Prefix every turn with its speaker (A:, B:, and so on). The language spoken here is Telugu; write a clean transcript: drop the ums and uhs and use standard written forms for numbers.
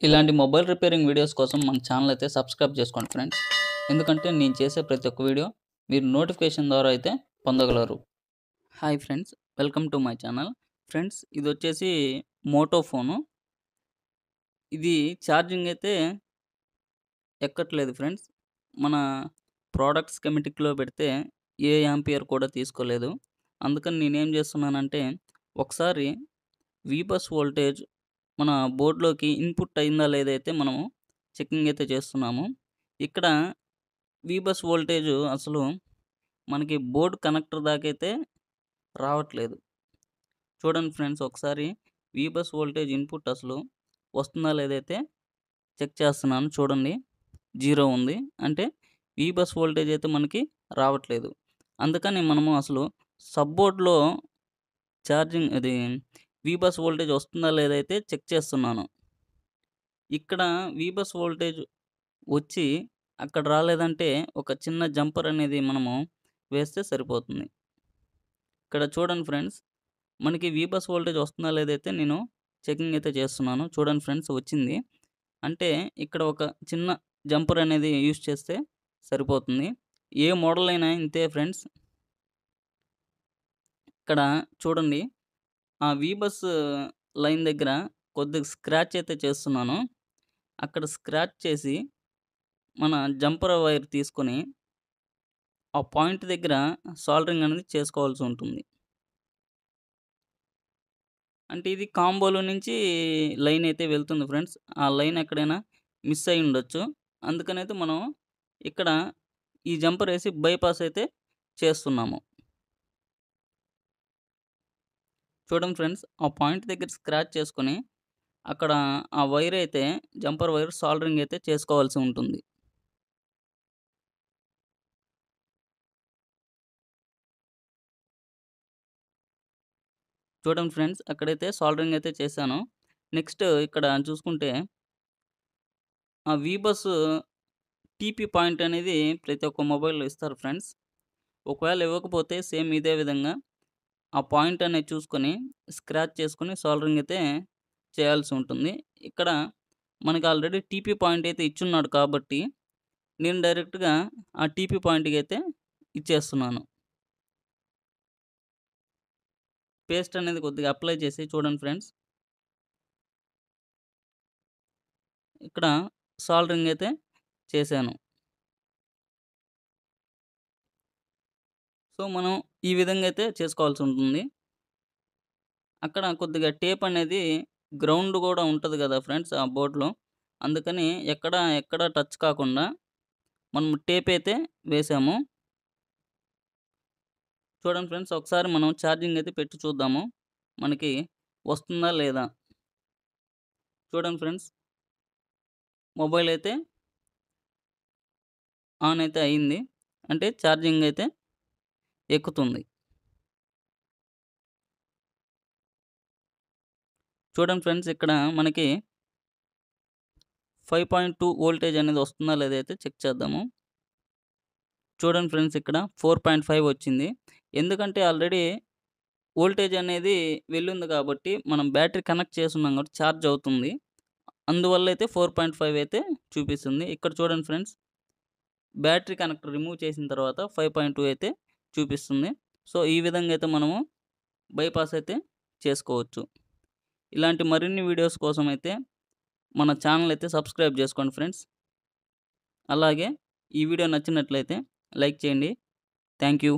A: ఇలాంటి మొబైల్ రిపేరింగ్ వీడియోస్ కోసం మన ఛానల్ అయితే సబ్స్క్రైబ్ చేసుకోండి ఫ్రెండ్స్. ఎందుకంటే నేను చేసే ప్రతి ఒక్క వీడియో మీరు నోటిఫికేషన్ ద్వారా అయితే పొందగలరు. Hi friends, welcome to my channel. Friends, ఇది వచ్చేసి మోటో ఫోను. ఇది ఛార్జింగ్ అయితే ఎక్కట్లేదు ఫ్రెండ్స్. మన ప్రోడక్ట్ స్కీమాటిక్‌లో పెడితే ఏ యాంపియర్ కూడా తీసుకోలేదు. అందుకని నేనేం చేస్తున్నానంటే ఒకసారి వీబస్ వోల్టేజ్ మన బోర్డ్‌లోకి ఇన్‌పుట్ అయిందా లేదా అయితే మనము చెకింగ్ అయితే చేస్తున్నాము. ఇక్కడ వీబస్ వోల్టేజ్ అసలు మనకి బోర్డ్ కనెక్టర్ దాకైతే రావట్లేదు. చూడండి ఫ్రెండ్స్, ఒకసారి వీబస్ వోల్టేజ్ ఇన్‌పుట్ అసలు వస్తుందా లేదైతే చెక్ చేస్తున్నాను. చూడండి, 0 ఉంది. అంటే వీబస్ వోల్టేజ్ అయితే మనకి రావట్లేదు. అందుకని మనము అసలు సబ్బోర్డ్‌లో ఛార్జింగ్ అది వీబస్ వోల్టేజ్ వస్తుందా లేదా అయితే చెక్ చేస్తున్నాను. ఇక్కడ వీబస్ వోల్టేజ్ వచ్చి అక్కడ రాలేదంటే ఒక చిన్న జంపర్ అనేది మనము వేస్తే సరిపోతుంది. ఇక్కడ చూడండి ఫ్రెండ్స్, మనకి వీబస్ వోల్టేజ్ వస్తుందా లేదైతే నేను చెకింగ్ అయితే చేస్తున్నాను. చూడండి ఫ్రెండ్స్, వచ్చింది. అంటే ఇక్కడ ఒక చిన్న జంపర్ అనేది యూజ్ చేస్తే సరిపోతుంది. ఏ మోడల్ అయినా ఇంతే ఫ్రెండ్స్. ఇక్కడ చూడండి, ఆ వీబస్ లైన్ దగ్గర కొద్దిగా స్క్రాచ్ అయితే చేస్తున్నాను. అక్కడ స్క్రాచ్ చేసి మన జంపర్ వైర్ తీసుకొని ఆ పాయింట్ దగ్గర సాల్డరింగ్ అనేది చేసుకోవాల్సి ఉంటుంది. అంటే ఇది కాంబోలో నుంచి లైన్ అయితే వెళ్తుంది ఫ్రెండ్స్. ఆ లైన్ ఎక్కడైనా మిస్ అయ్యి ఉండొచ్చు. అందుకనైతే మనం ఇక్కడ ఈ జంపర్ ఏసి బైపాస్ అయితే చేస్తున్నాము. చూడండి ఫ్రెండ్స్, ఆ పాయింట్ దగ్గర స్క్రాచ్ చేసుకొని అక్కడ ఆ వైర్ అయితే జంపర్ వైర్ సాల్డరింగ్ అయితే చేసుకోవాల్సి ఉంటుంది. చూడండి ఫ్రెండ్స్, అక్కడైతే సాల్డరింగ్ అయితే చేశాను. నెక్స్ట్ ఇక్కడ చూసుకుంటే ఆ వీబస్ టీపీ పాయింట్ అనేది ప్రతి ఒక్క మొబైల్‌లో ఇస్తారు ఫ్రెండ్స్. ఒకవేళ ఇవ్వకపోతే సేమ్ ఇదే విధంగా ఆ పాయింట్ అనేది చూసుకొని స్క్రాచ్ చేసుకొని సాల్డరింగ్ అయితే చేయాల్సి ఉంటుంది. ఇక్కడ మనకి ఆల్రెడీ టీపీ పాయింట్ అయితే ఇచ్చున్నాడు కాబట్టి నేను డైరెక్ట్‌గా ఆ టీపీ పాయింట్‌కి అయితే ఇచ్చేస్తున్నాను. పేస్ట్ అనేది కొద్దిగా అప్లై చేసి చూడండి ఫ్రెండ్స్, ఇక్కడ సాల్డరింగ్ అయితే చేశాను. సో, మనం ఈ విధంగా అయితే చేసుకోవాల్సి ఉంటుంది. అక్కడ కొద్దిగా టేప్ అనేది గ్రౌండ్ గూడా ఉంటది గదా ఫ్రెండ్స్ ఆ బోర్డ్‌లో. అందుకని ఎక్కడ టచ్ కాకుండా మనం టేప్ అయితే వేసాము. చూడండి ఫ్రెండ్స్, ఒకసారి మనం ఛార్జింగ్ అయితే పెట్టి చూద్దాము. మనకి వస్తుందా లేదా? చూడండి ఫ్రెండ్స్, మొబైల్ అయితే ఆన్ అయితే అయింది. అంటే ఛార్జింగ్ అయితే ఎక్కుతుంది. చూడండి ఫ్రెండ్స్, ఇక్కడ మనకి 5.2 వోల్టేజ్ అనేది వస్తుందా లేదా అయితే చెక్ చేద్దాము. చూడండి ఫ్రెండ్స్, ఇక్కడ 4.5 వచ్చింది. ఎందుకంటే ఆల్రెడీ వోల్టేజ్ అనేది వెళ్ళుంది కాబట్టి మనం బ్యాటరీ కనెక్ట్ చేసున్నాం కాబట్టి ఛార్జ్ అవుతుంది. అందువల్ల అయితే 4.5 అయితే చూపిస్తుంది. ఇక్కడ చూడండి ఫ్రెండ్స్, బ్యాటరీ కనెక్టర్ రిమూవ్ చేసిన తర్వాత 5.2 అయితే చూపిస్తుంది. సో, ఈ విధంగా అయితే మనము బైపాస్ అయితే చేసుకోవచ్చు. ఇలాంటి మరిన్ని వీడియోస్ కోసం అయితే మన ఛానల్ అయితే సబ్స్క్రైబ్ చేసుకోండి ఫ్రెండ్స్. అలాగే ఈ వీడియో నచ్చినట్లయితే లైక్ చేయండి. Thank you.